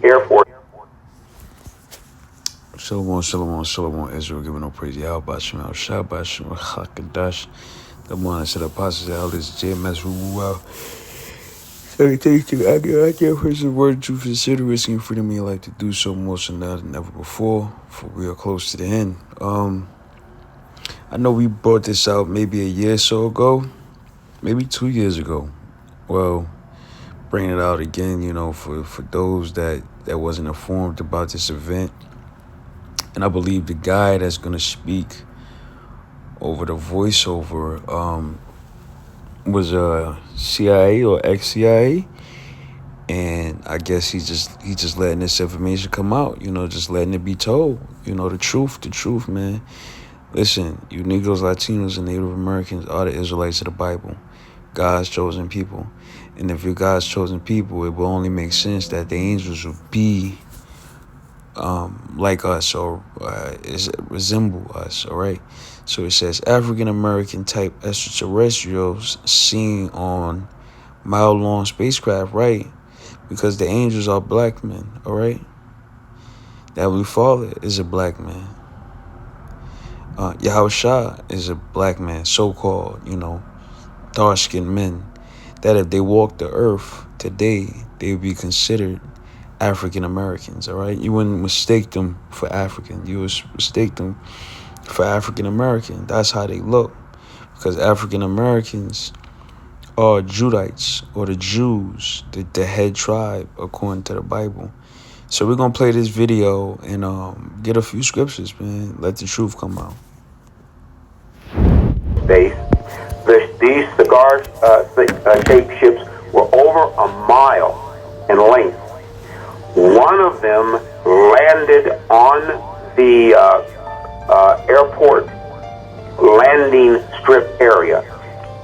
Air Force. Shalom, shalom, shalom, Israel, giving no praise. Yahweh, Shem, Shabbat, Shem, Hakadash. The morning to the apostles, elders, JMS, Ruel. Everything I get for the word, truth, and sincerity, risking freedom, me like to do so more so now than ever before, for we are close to the end. I know we brought this out maybe a year or so ago, maybe 2 years ago. Well, bringing it out again, for those that wasn't informed about this event. And I believe the guy that's going to speak over the voiceover was a CIA or ex-CIA. And I guess he's just letting this information come out, just letting it be told. The truth, man. Listen, you Negroes, Latinos, and Native Americans are the Israelites of the Bible, God's chosen people. And if you're God's chosen people, it will only make sense that the angels would be like us or resemble us, all right? So it says African American type extraterrestrials seen on mile-long spacecraft, right? Because the angels are black men, all right? The Heavenly Father is a black man. Yahweh Shah is a black man, so-called, dark-skinned men, that if they walk the earth today, they would be considered African Americans, all right? You wouldn't mistake them for African. You would mistake them for African American. That's how they look. Because African Americans are Judites, or the Jews, the head tribe, according to the Bible. So we're going to play this video and get a few scriptures, man. Let the truth come out. These cigar-shaped ships were over a mile in length. One of them landed on the airport landing strip area.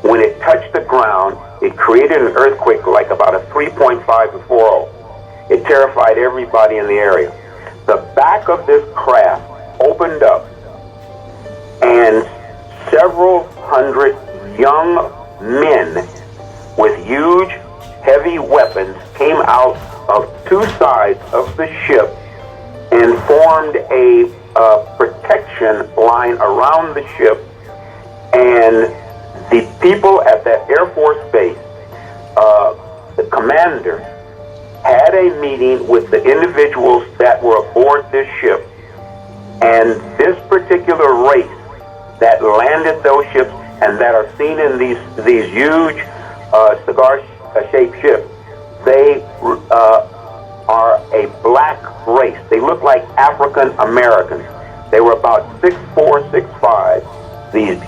When it touched the ground, it created an earthquake like about a 3.5 to 4.0. It terrified everybody in the area. The back of this craft opened up, and several hundred young men with huge, heavy weapons came out of two sides of the ship and formed a protection line around the ship. And the people at that Air Force base, the commander, had a meeting with the individuals that were aboard this ship. And this particular race that landed those ships and that are seen in these huge cigar-shaped ships, they are a black race. They look like African Americans. They were about 6'4", 6'5". These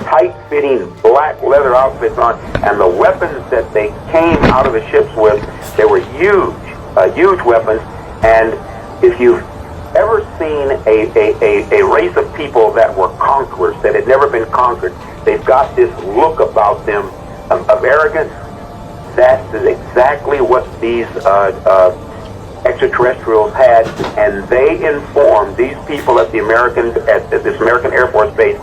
tight-fitting black leather outfits on, and the weapons that they came out of the ships with, they were huge weapons. And if you've ever seen a race of people that were conquerors, that had never been conquered, they've got this look about them of arrogance. That is exactly what these extraterrestrials had, and they informed these people at this American Air Force base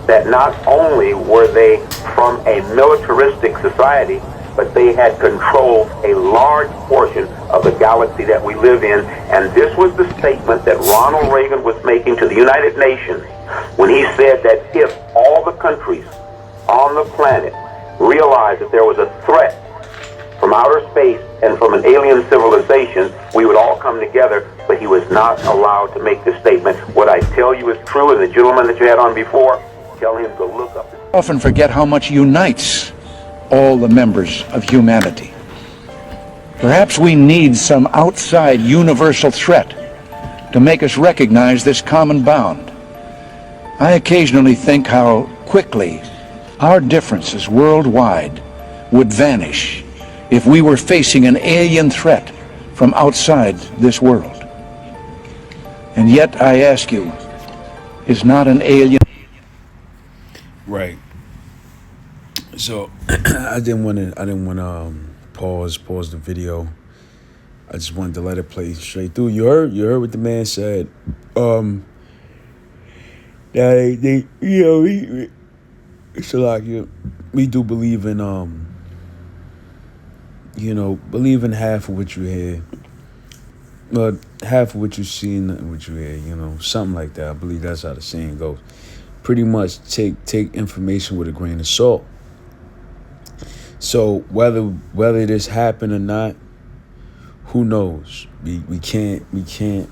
that not only were they from a militaristic society, but they had controlled a large portion of the galaxy that we live in. And this was the statement that Ronald Reagan was making to the United Nations when he said that if all the countries on the planet realized that there was a threat from outer space and from an alien civilization, we would all come together. But he was not allowed to make this statement. What I tell you is true, and the gentleman that you had on before, tell him to look up. Often forget how much unites all the members of humanity. Perhaps we need some outside universal threat to make us recognize this common bound. I occasionally think how quickly our differences worldwide would vanish if we were facing an alien threat from outside this world. And yet I ask you, is not an alien... Right. So I didn't want to pause the video. I just wanted to let it play straight through. You heard what the man said. That they it's like we do believe in believe in half of what you hear. half of what you see, nothing what you hear. Something like that. I believe that's how the saying goes. Pretty much take information with a grain of salt. So whether this happened or not, who knows? We can't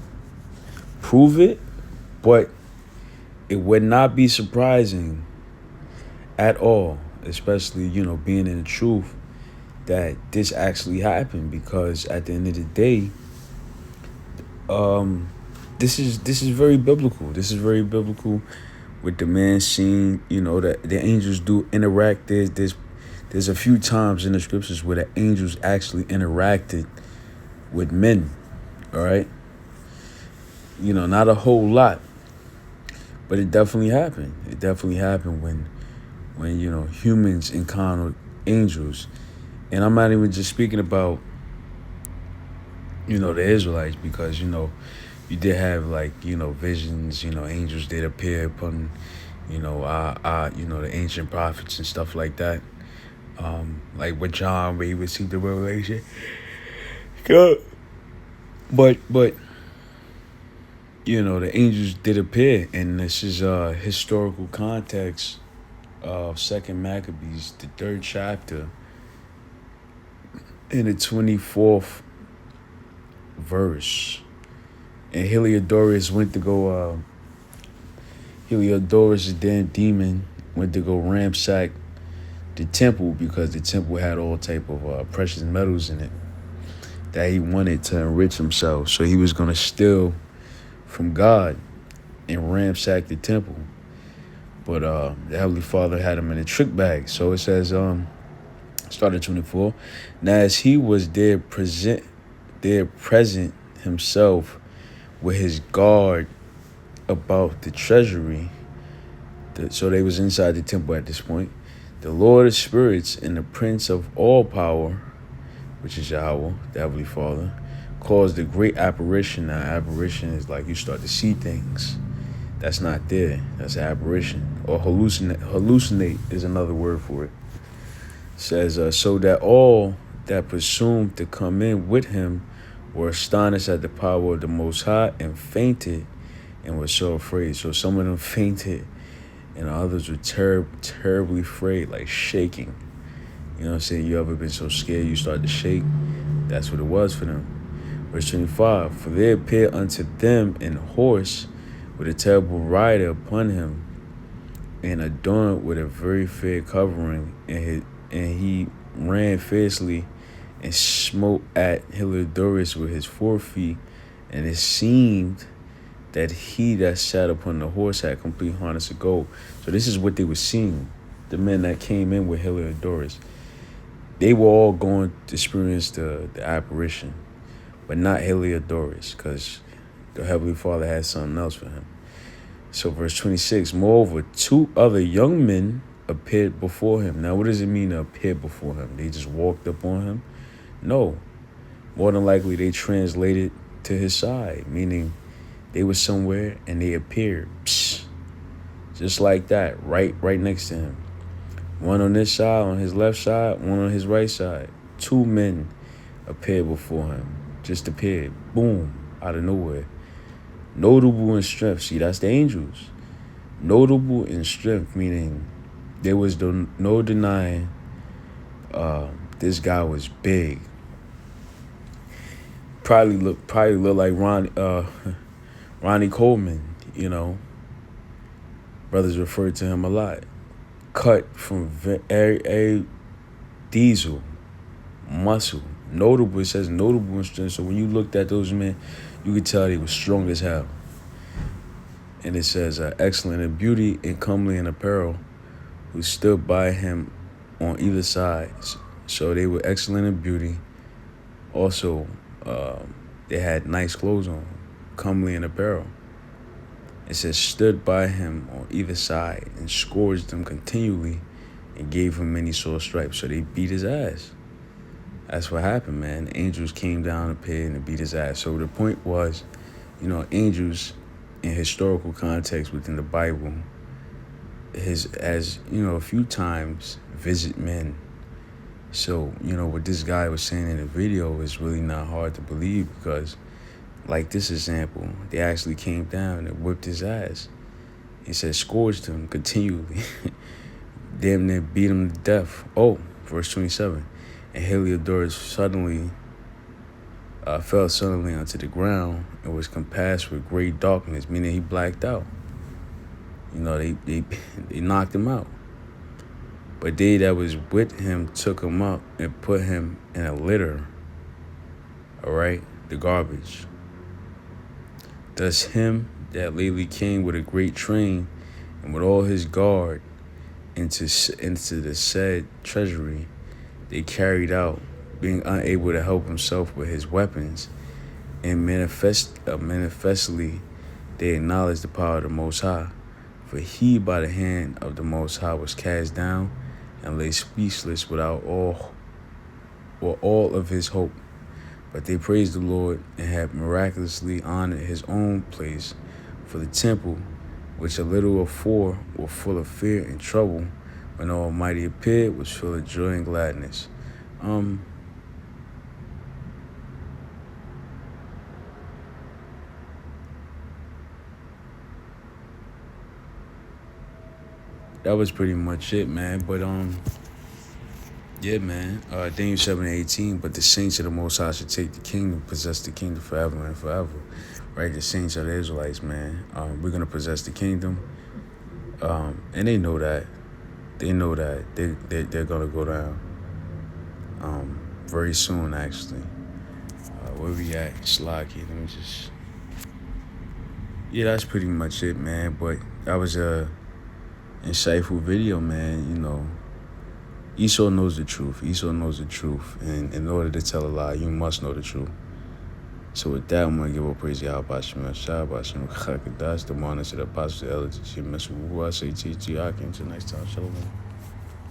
prove it, but it would not be surprising at all, especially being in the truth, that this actually happened, because at the end of the day, this is very biblical. This is very biblical, with the man seeing that the angels do interact. There's a few times in the scriptures where the angels actually interacted with men. All right, not a whole lot, but it definitely happened. It definitely happened when humans encountered angels. And I'm not even just speaking about the Israelites, because you did have visions. Angels did appear upon the ancient prophets and stuff like that. Like with John, where he received the revelation. But the angels did appear, and this is historical context of Second Maccabees, the 3rd chapter, in the 24th verse. And Heliodorus, the damn demon, went to go ransack the temple, because the temple had all type of precious metals in it that he wanted to enrich himself. So he was going to steal from God and ransack the temple. But the Heavenly Father had him in a trick bag. So it says, start at 24. Now as he was there present himself with his guard about the treasury, so they was inside the temple at this point, the Lord of spirits and the Prince of all power, which is Yahweh, the Heavenly Father, caused a great apparition. Now, apparition is like you start to see things that's not there. That's an apparition. Or hallucinate is another word for it. It says, so that all that presumed to come in with him were astonished at the power of the Most High, and fainted, and were so afraid. So some of them fainted, and others were terribly afraid, like shaking. You know what I'm saying? You ever been so scared you start to shake? That's what it was for them. Verse 25, for there appeared unto them an horse with a terrible rider upon him, and adorned with a very fair covering, and he ran fiercely and smote at Heliodorus with his forefeet, and it seemed that he that sat upon the horse had complete harness of gold. So this is what they were seeing, the men that came in with Heliodorus. They were all going to experience the apparition, but not Heliodorus, because the Heavenly Father had something else for him. So verse 26, moreover, 2 other young men appeared before him. Now, what does it mean to appear before him? They just walked up on him? No. More than likely, they translated to his side, meaning they were somewhere and they appeared. Psst, just like that, right next to him. One on this side, on his left side, one on his right side. 2 men appeared before him. Just appeared. Boom, out of nowhere. Notable in strength. See, that's the angels. Notable in strength, meaning there was no denying this guy was big. Probably looked like Ronnie Coleman, Brothers referred to him a lot. Cut from a diesel, muscle. Notable, it says notable in strength. So when you looked at those men, you could tell they were strong as hell. And it says, excellent in beauty and comely in apparel, who stood by him on either side. So they were excellent in beauty. Also, they had nice clothes on, comely in apparel. It says, stood by him on either side and scourged them continually and gave him many sore stripes. So they beat his ass. That's what happened, man. The angels came down, appeared, and beat his ass. So the point was, angels in historical context within the Bible, a few times visit men. So, what this guy was saying in the video is really not hard to believe, because Like this example, they actually came down and whipped his ass. He said scourged him continually. Damn near beat him to death. Oh, verse 27. And Heliodorus fell suddenly onto the ground and was compassed with great darkness, meaning he blacked out. You know, they knocked him out. But they that was with him took him up and put him in a litter. All right, the garbage. Thus him that lately came with a great train and with all his guard into the said treasury, they carried out, being unable to help himself with his weapons, and manifestly they acknowledged the power of the Most High. For he by the hand of the Most High was cast down and lay speechless without all of his hope. But they praised the Lord and had miraculously honored his own place. For the temple, which a little afore were full of fear and trouble, when the Almighty appeared, was full of joy and gladness. That was pretty much it, man. But yeah, man. Daniel 7:18. But the saints of the Most High should take the kingdom, possess the kingdom forever and forever. Right? The saints are the Israelites, man. We're gonna possess the kingdom, and they know that. They know that they're gonna go down very soon, actually. Where we at? Slocky. Let me just. Yeah, that's pretty much it, man. But that was a insightful video, man. You know, Esau knows the truth. Esau knows the truth. And in order to tell a lie, you must know the truth. So with that, I'm going to give all praise to Yahweh Shem Shabbat Chakadash, the honor to the apostle, the elder, to G. Messer, who I say, T.G. I came to the next time. Shalom.